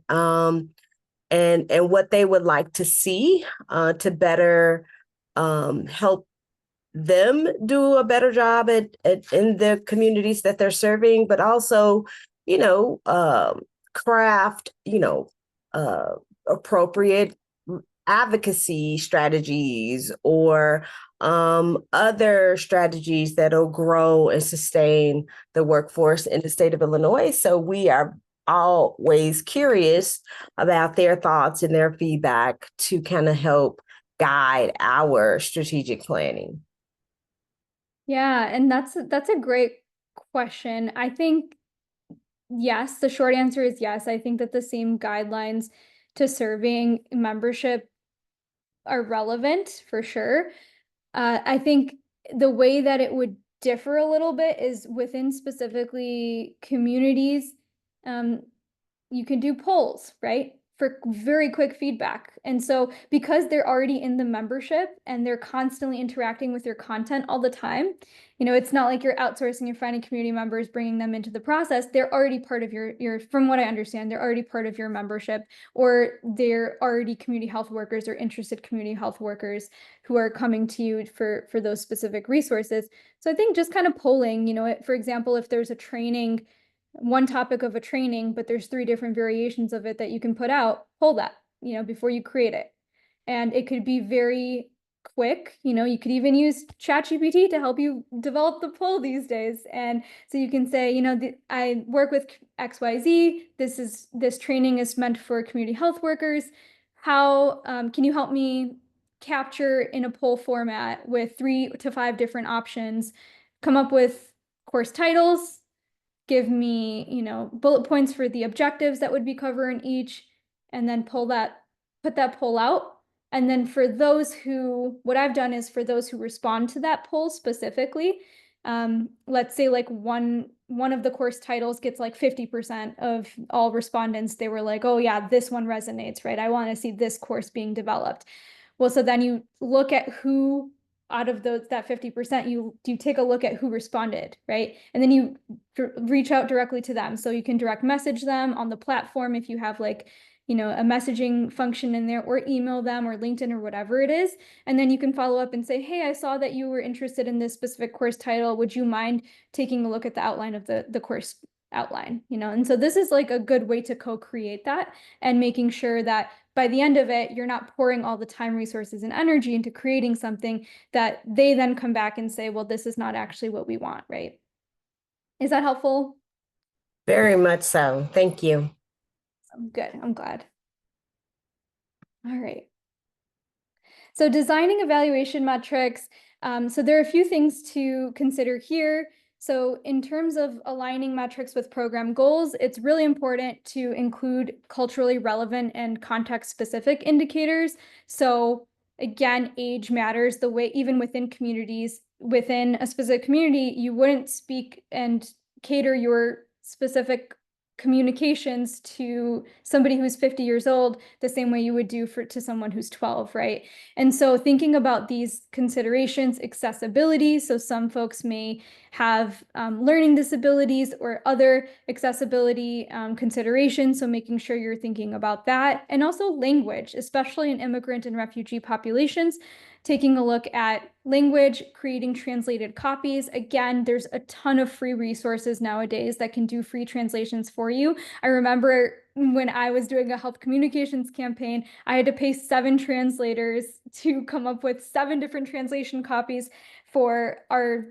what they would like to see to better help them do a better job in the communities that they're serving, but also, craft, appropriate advocacy strategies or other strategies that'll grow and sustain the workforce in the state of Illinois. So we are always curious about their thoughts and their feedback to kind of help guide our strategic planning. Yeah, and that's a great question. I think yes, the short answer is yes. I think that the same guidelines to serving membership are relevant for sure. I think the way that it would differ a little bit is within specifically communities. You can do polls, right? For very quick feedback. And so because they're already in the membership and they're constantly interacting with your content all the time, it's not like you're outsourcing, you're finding community members, bringing them into the process. They're already part of your, from what I understand, they're already part of your membership, or they're already community health workers or interested community health workers who are coming to you for those specific resources. So I think just kind of polling, for example, if there's a training, one topic of a training, but there's 3 different variations of it that you can put out, pull that, before you create it. And it could be very quick. You could even use ChatGPT to help you develop the poll these days. And so you can say, I work with XYZ. This training is meant for community health workers. How can you help me capture in a poll format with 3 to 5 different options, come up with course titles, give me, bullet points for the objectives that would be covering each, and then put that poll out. And then for those who, what I've done is for those who respond to that poll specifically, let's say like one of the course titles gets like 50% of all respondents. They were like, oh yeah, this one resonates, right? I want to see this course being developed. Well, so then you look at who out of that 50%, you take a look at who responded, right? And then you reach out directly to them. So you can direct message them on the platform if you have like, you know, a messaging function in there, or email them or LinkedIn or whatever it is. And then you can follow up and say, hey, I saw that you were interested in this specific course title. Would you mind taking a look at the outline of the course outline, you know? And so this is like a good way to co-create that and making sure that by the end of it, you're not pouring all the time, resources, and energy into creating something that they then come back and say, well, this is not actually what we want, right? Is that helpful? Very much so. Thank you. Good, I'm glad. All right. So designing evaluation metrics. So there are a few things to consider here. So in terms of aligning metrics with program goals, it's really important to include culturally relevant and context-specific indicators. So again, age matters. The way, even within communities, within a specific community, you wouldn't speak and cater your specific communications to somebody who's 50 years old the same way you would do to someone who's 12, right? And so thinking about these considerations, accessibility, so some folks may have learning disabilities or other accessibility considerations, so making sure you're thinking about that. And also language, especially in immigrant and refugee populations, taking a look at language, creating translated copies. Again, there's a ton of free resources nowadays that can do free translations for you. I remember when I was doing a health communications campaign, I had to pay 7 translators to come up with 7 different translation copies for our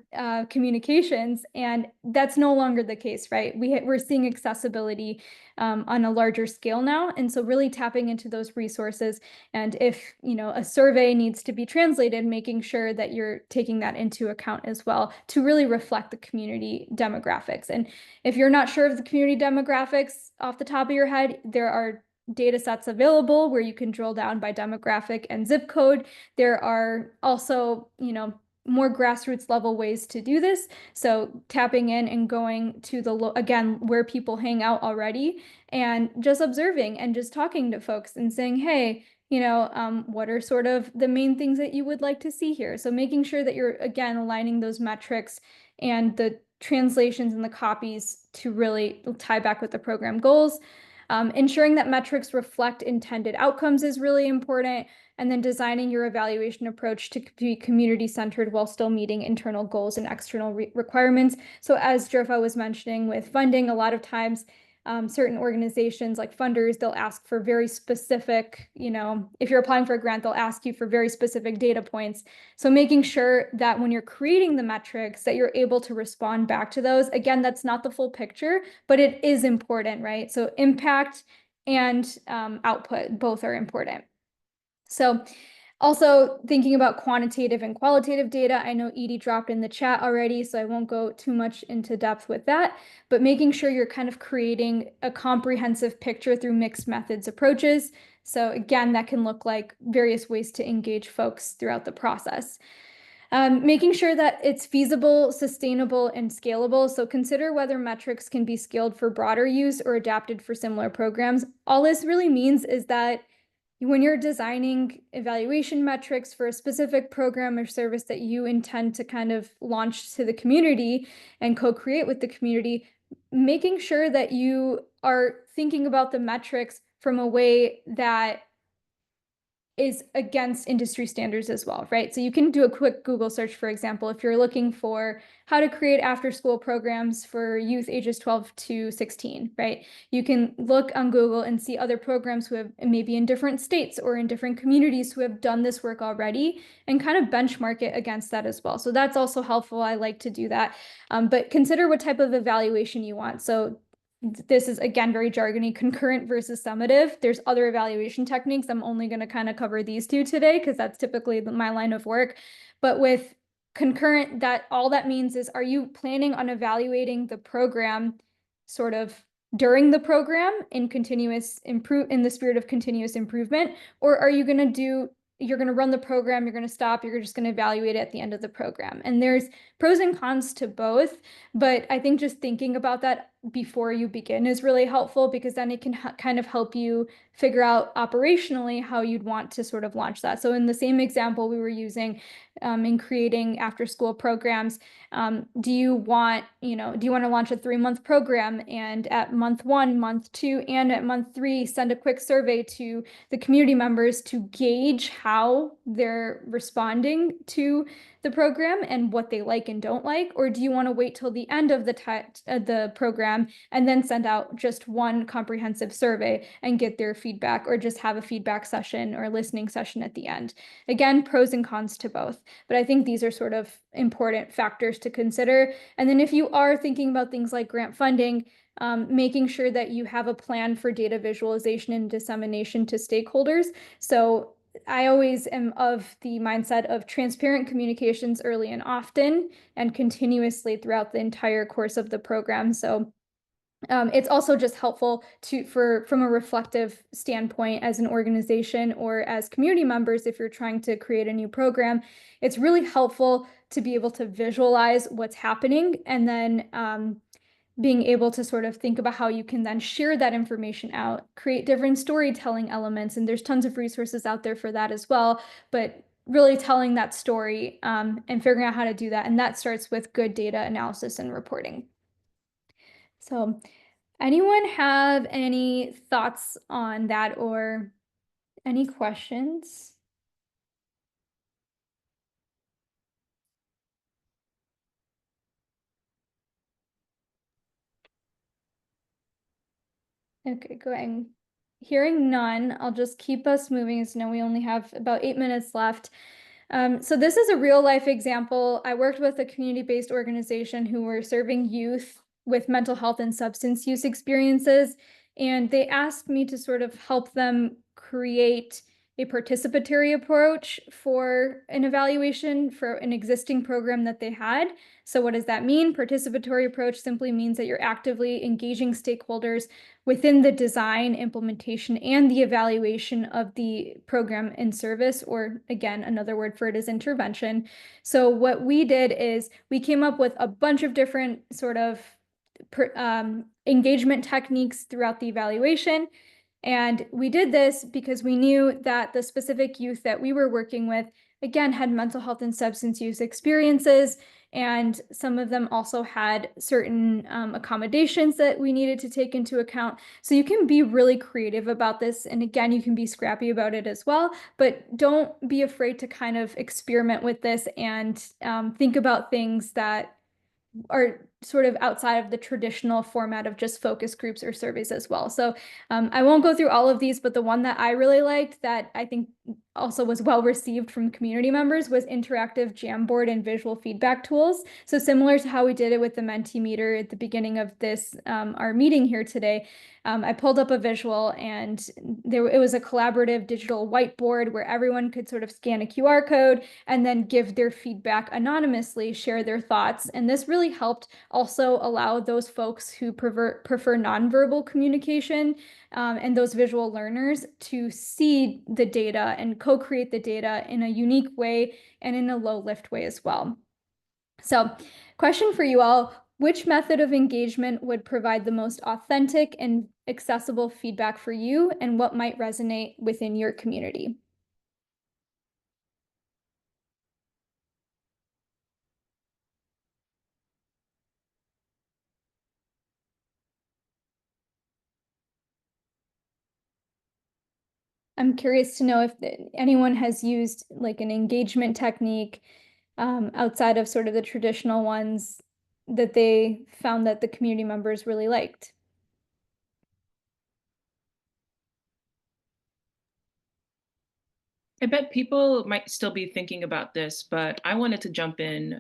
communications, and that's no longer the case, right? We're seeing accessibility on a larger scale now, and so really tapping into those resources. And if, you know, a survey needs to be translated, making sure that you're taking that into account as well to really reflect the community demographics. And if you're not sure of the community demographics off the top of your head, there are data sets available where you can drill down by demographic and zip code. There are also, you know, more grassroots level ways to do this. So tapping in and going to again, where people hang out already, and just observing and just talking to folks and saying, hey, you know, what are sort of the main things that you would like to see here? So making sure that you're, again, aligning those metrics and the translations and the copies to really tie back with the program goals. Ensuring that metrics reflect intended outcomes is really important. And then designing your evaluation approach to be community-centered while still meeting internal goals and external requirements. So as Jerfa was mentioning with funding, a lot of times certain organizations like funders, they'll ask for very specific, you know, if you're applying for a grant, they'll ask you for very specific data points. So making sure that when you're creating the metrics that you're able to respond back to those. Again, that's not the full picture, but it is important, right? So impact and output, both are important. So also thinking about quantitative and qualitative data. I know Edie dropped in the chat already, so I won't go too much into depth with that, but making sure you're kind of creating a comprehensive picture through mixed methods approaches. So again, that can look like various ways to engage folks throughout the process. Making sure that it's feasible, sustainable, and scalable. So consider whether metrics can be scaled for broader use or adapted for similar programs. All this really means is that when you're designing evaluation metrics for a specific program or service that you intend to kind of launch to the community and co-create with the community, making sure that you are thinking about the metrics from a way that is against industry standards as well, right? So you can do a quick Google search, for example, if you're looking for how to create after-school programs for youth ages 12 to 16, right? You can look on Google and see other programs who have maybe in different states or in different communities who have done this work already and kind of benchmark it against that as well. So that's also helpful. I like to do that. But consider what type of evaluation you want. So this is, again, very jargony, concurrent versus summative. There's other evaluation techniques. I'm only going to kind of cover these 2 today because that's typically my line of work. But with concurrent, that all that means is, are you planning on evaluating the program sort of during the program in the spirit of continuous improvement, or are you going to you're going to run the program, you're going to stop, you're just going to evaluate it at the end of the program? And there's pros and cons to both, but I think just thinking about that before you begin is really helpful, because then it can kind of help you figure out operationally how you'd want to sort of launch that. So in the same example we were using in creating after school programs, do you want to launch a 3-month program, and at month 1, month 2, and at month 3, send a quick survey to the community members to gauge how they're responding to the program and what they like and don't like? Or do you want to wait till the end of the program and then send out just one comprehensive survey and get their feedback, or just have a feedback session or listening session at the end? Again, pros and cons to both, but I think these are sort of important factors to consider. And then if you are thinking about things like grant funding, making sure that you have a plan for data visualization and dissemination to stakeholders. So I always am of the mindset of transparent communications early and often, and continuously throughout the entire course of the program. So it's also just helpful from a reflective standpoint as an organization or as community members. If you're trying to create a new program, it's really helpful to be able to visualize what's happening, and then being able to sort of think about how you can then share that information out, create different storytelling elements. And there's tons of resources out there for that as well, but really telling that story and figuring out how to do that. And that starts with good data analysis and reporting. So anyone have any thoughts on that or any questions? Okay, going. Hearing none, I'll just keep us moving, as now we only have about 8 minutes left. So this is a real life example. I worked with a community-based organization who were serving youth with mental health and substance use experiences, and they asked me to sort of help them create a participatory approach for an evaluation for an existing program that they had. So what does that mean? Participatory approach simply means that you're actively engaging stakeholders within the design, implementation, and the evaluation of the program in service, or again, another word for it is intervention. So what we did is we came up with a bunch of different sort of engagement techniques throughout the evaluation. And we did this because we knew that the specific youth that we were working with, again, had mental health and substance use experiences, and some of them also had certain accommodations that we needed to take into account. So you can be really creative about this. And again, you can be scrappy about it as well, but don't be afraid to kind of experiment with this and think about things that are sort of outside of the traditional format of just focus groups or surveys as well. So I won't go through all of these, but the one that I really liked that I think also was well received from community members was interactive Jamboard and visual feedback tools. So similar to how we did it with the Mentimeter at the beginning of this, our meeting here today, I pulled up a visual, and it was a collaborative digital whiteboard where everyone could sort of scan a QR code and then give their feedback anonymously, share their thoughts. And this really helped also allow those folks who prefer nonverbal communication and those visual learners to see the data and co-create the data in a unique way and in a low lift way as well. So, question for you all: which method of engagement would provide the most authentic and accessible feedback for you, and what might resonate within your community? I'm curious to know if anyone has used like an engagement technique outside of sort of the traditional ones that they found that the community members really liked. I bet people might still be thinking about this, but I wanted to jump in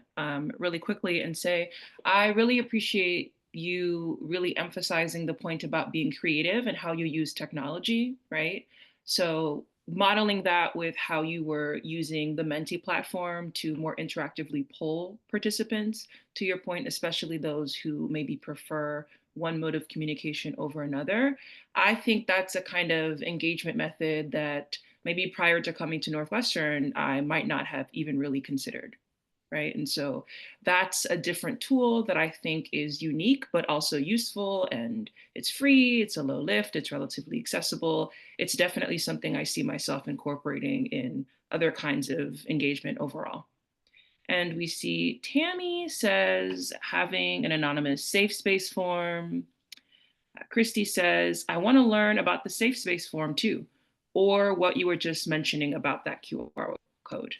really quickly and say I really appreciate you really emphasizing the point about being creative and how you use technology, right? So modeling that with how you were using the Menti platform to more interactively poll participants, to your point, especially those who maybe prefer one mode of communication over another. I think that's a kind of engagement method that maybe prior to coming to Northwestern, I might not have even really considered, right? And so that's a different tool that I think is unique, but also useful, and it's free, it's a low lift, it's relatively accessible. It's definitely something I see myself incorporating in other kinds of engagement overall. And we see Tammy says having an anonymous safe space form. Christy says, I want to learn about the safe space form too, or what you were just mentioning about that QR code.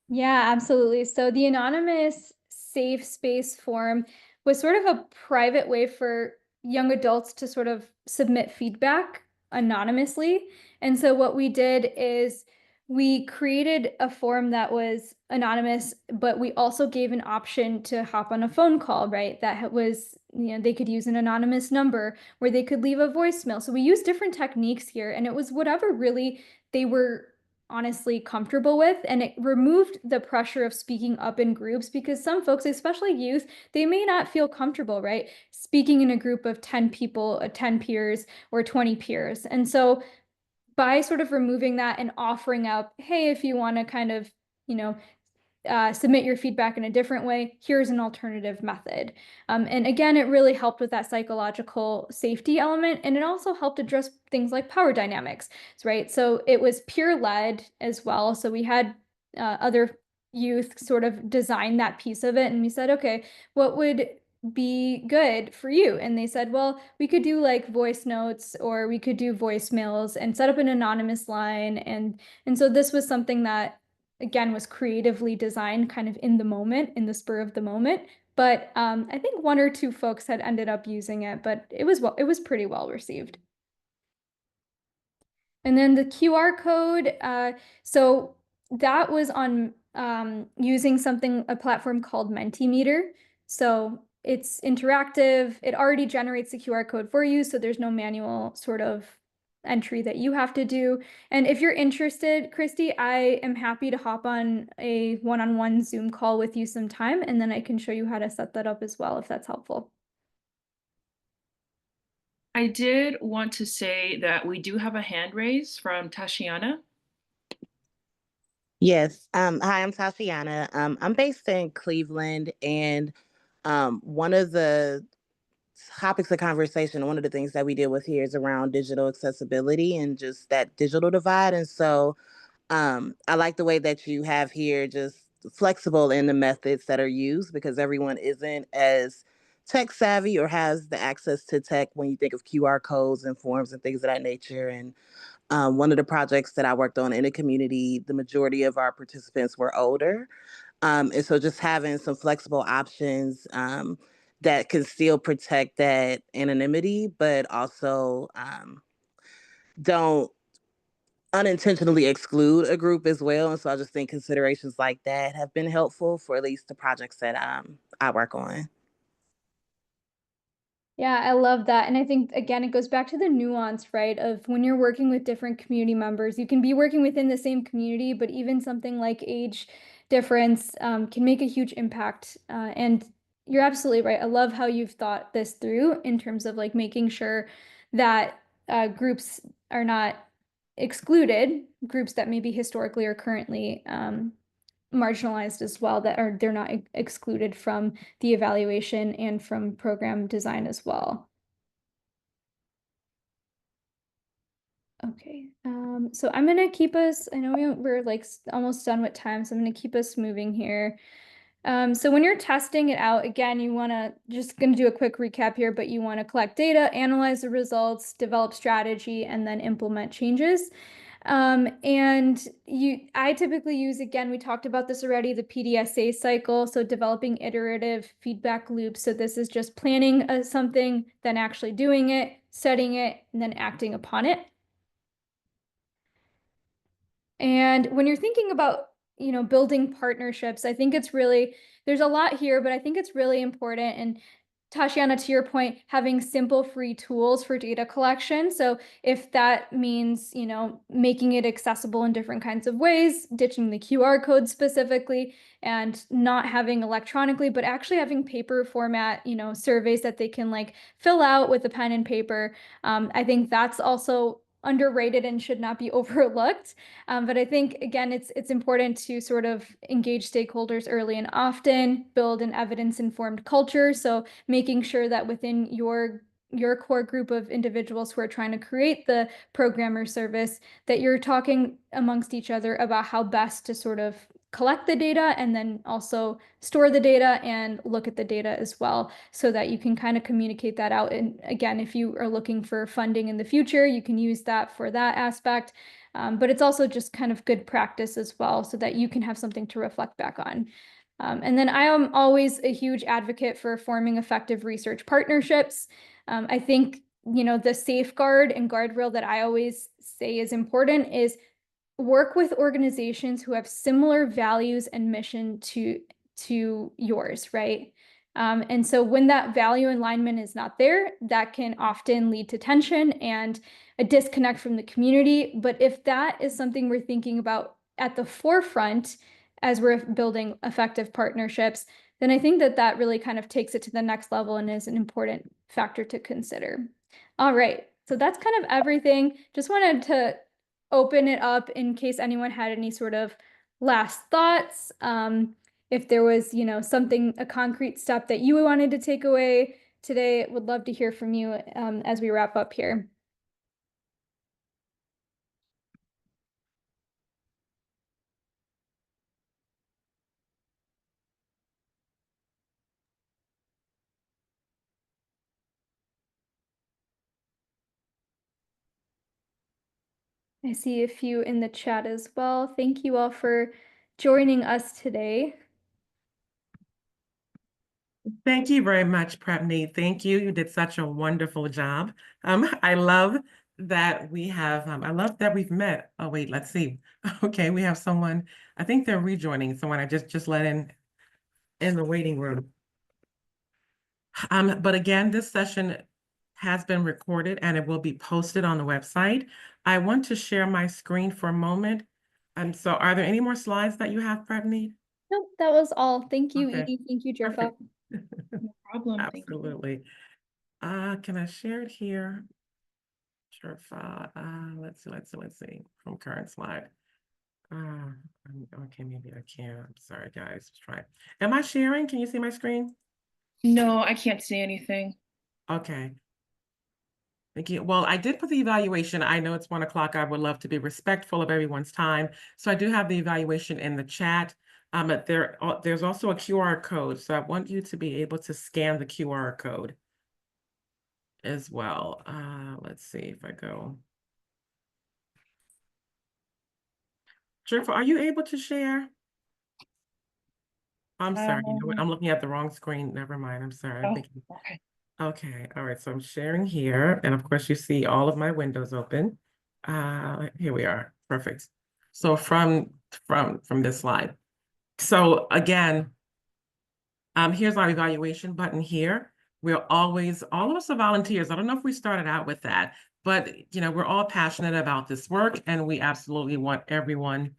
Yeah, absolutely. So the anonymous safe space form was sort of a private way for young adults to sort of submit feedback anonymously. And so what we did is we created a form that was anonymous, but we also gave an option to hop on a phone call, right? That was, they could use an anonymous number where they could leave a voicemail. So we used different techniques here, and it was whatever really they were honestly comfortable with, and it removed the pressure of speaking up in groups, because some folks, especially youth, they may not feel comfortable, right, speaking in a group of 10 people, 10 peers or 20 peers. And so by sort of removing that and offering up, hey, if you want to kind of, you know submit your feedback in a different way, here's an alternative method. And again, it really helped with that psychological safety element. And it also helped address things like power dynamics, right? So it was peer-led as well. So we had other youth sort of design that piece of it. And we said, okay, what would be good for you? And they said, well, we could do like voice notes, or we could do voicemails and set up an anonymous line. And so this was something that, again, was creatively designed kind of in the moment, in the spur of the moment. But I think one or two folks had ended up using it, but it was pretty well received. And then the QR code, so that was on using a platform called Mentimeter. So it's interactive. It already generates the QR code for you, so there's no manual sort of entry that you have to do. And if you're interested, Christy, I am happy to hop on a one-on-one Zoom call with you sometime, and then I can show you how to set that up as well, if that's helpful. I did want to say that we do have a hand raise from Tashiana. Yes. Hi, I'm Tatiana. I'm based in Cleveland, and one of the topics of conversation, one of the things that we deal with here is around digital accessibility and just that digital divide. And so I like the way that you have here just flexible in the methods that are used, because everyone isn't as tech savvy or has the access to tech when you think of QR codes and forms and things of that nature. And one of the projects that I worked on in the community, the majority of our participants were older. And so just having some flexible options that can still protect that anonymity, but also don't unintentionally exclude a group as well. And so I just think considerations like that have been helpful for at least the projects that I work on. Yeah, I love that. And I think, again, it goes back to the nuance, right? Of when you're working with different community members, you can be working within the same community, but even something like age difference can make a huge impact. And you're absolutely right. I love how you've thought this through in terms of like making sure that groups are not excluded, groups that maybe historically or currently marginalized as well, that are they're not excluded from the evaluation and from program design as well. Okay, so I'm gonna keep us, I know we're like almost done with time, so I'm gonna keep us moving here. So when you're testing it out, again, you wanna, just gonna do a quick recap here, but you wanna collect data, analyze the results, develop strategy, and then implement changes. And I typically use, again, we talked about this already, the PDSA cycle, so developing iterative feedback loops. So this is just planning something, then actually doing it, setting it, and then acting upon it. And when you're thinking about, building partnerships, I think it's really, there's a lot here, but I think it's really important. And Tashiana, to your point, having simple free tools for data collection. So if that means, making it accessible in different kinds of ways, ditching the QR code specifically, and not having electronically, but actually having paper format, surveys that they can like fill out with a pen and paper. I think that's also underrated and should not be overlooked. But I think, again, it's important to sort of engage stakeholders early and often, build an evidence-informed culture. So making sure that within your core group of individuals who are trying to create the program or service, that you're talking amongst each other about how best to sort of collect the data and then also store the data and look at the data as well, so that you can kind of communicate that out. And again, if you are looking for funding in the future, you can use that for that aspect. But it's also just kind of good practice as well, so that you can have something to reflect back on. And then I am always a huge advocate for forming effective research partnerships. I think, the safeguard and guardrail that I always say is important is work with organizations who have similar values and mission to yours, right? And so when that value alignment is not there, that can often lead to tension and a disconnect from the community. But if that is something we're thinking about at the forefront as we're building effective partnerships, then I think that really kind of takes it to the next level and is an important factor to consider. All right, so that's kind of everything. Just wanted to open it up in case anyone had any sort of last thoughts. If there was, a concrete step that you wanted to take away today, would love to hear from you as we wrap up here. I see a few in the chat as well. Thank you all for joining us today. Thank you very much, Prabhneet. Thank you. You did such a wonderful job. I love that I love that we've met. Oh, wait, let's see. Okay, we have someone, I think they're rejoining, someone I just let in the waiting room. But again, this session has been recorded and it will be posted on the website. I want to share my screen for a moment. So are there any more slides that you have, Prabhneet? Nope, that was all. Thank you, Okay. Edie. Thank you, Jerfa. Perfect. No problem. Thank you. Absolutely. Can I share it here? Sure. Let's see. From current slide. Okay, maybe I can. I'm sorry, guys. Let's try. Am I sharing? Can you see my screen? No, I can't see anything. Okay. Thank you. Well, I did put the evaluation. I know it's 1 o'clock. I would love to be respectful of everyone's time. So I do have the evaluation in the chat. But there's also a QR code. So I want you to be able to scan the QR code as well. Let's see if I go. Jennifer, are you able to share? I'm sorry, you know what? I'm looking at the wrong screen. Never mind. I'm sorry. Okay. Okay. All right. So I'm sharing here. And of course, you see all of my windows open. Here we are. Perfect. So from this slide. So again, here's our evaluation button here. All of us are volunteers. I don't know if we started out with that, but we're all passionate about this work and we absolutely want everyone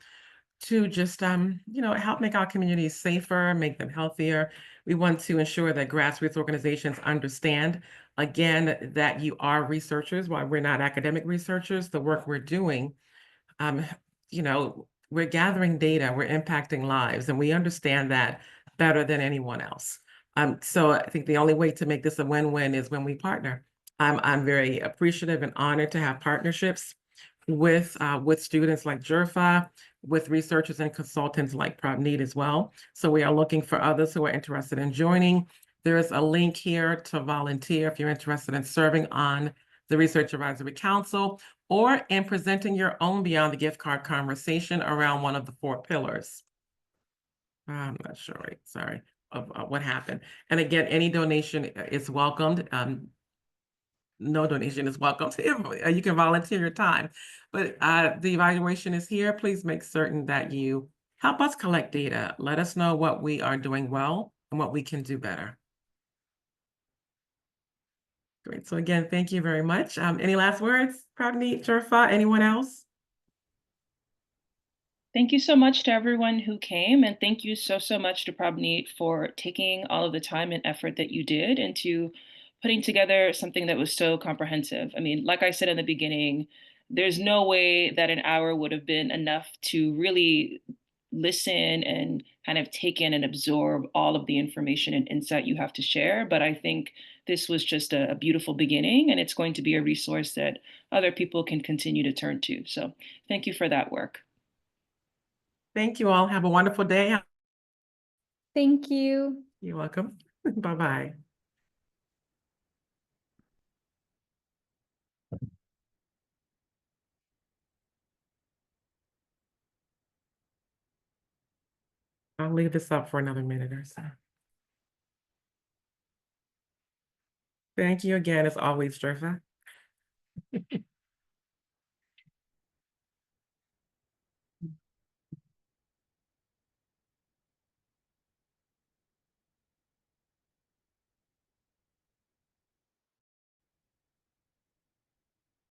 to just help make our communities safer, make them healthier. We want to ensure that grassroots organizations understand, again, that you are researchers. While we're not academic researchers, the work we're doing, we're gathering data, we're impacting lives, and we understand that better than anyone else. So I think the only way to make this a win-win is when we partner. I'm very appreciative and honored to have partnerships with students like Jerfa, with researchers and consultants like Prabhneet as well. So we are looking for others who are interested in joining. There is a link here to volunteer if you're interested in serving on the Research Advisory Council or in presenting your own Beyond the Gift Card conversation around one of the 4 pillars. I'm not sure, sorry, of what happened. And again, any donation is welcomed. No donation is welcome. You can volunteer your time, but the evaluation is here. Please make certain that you help us collect data. Let us know what we are doing well and what we can do better. Great. So again, thank you very much. Any last words, Prabhneet, Jerfa, anyone else? Thank you so much to everyone who came, and thank you so much to Prabhneet for taking all of the time and effort that you did into putting together something that was so comprehensive. I mean, like I said in the beginning, there's no way that an hour would have been enough to really listen and kind of take in and absorb all of the information and insight you have to share. But I think this was just a beautiful beginning, and it's going to be a resource that other people can continue to turn to. So thank you for that work. Thank you all. Have a wonderful day. Thank you. You're welcome. Bye-bye. I'll leave this up for another minute or so. Thank you again, as always, Jerfa.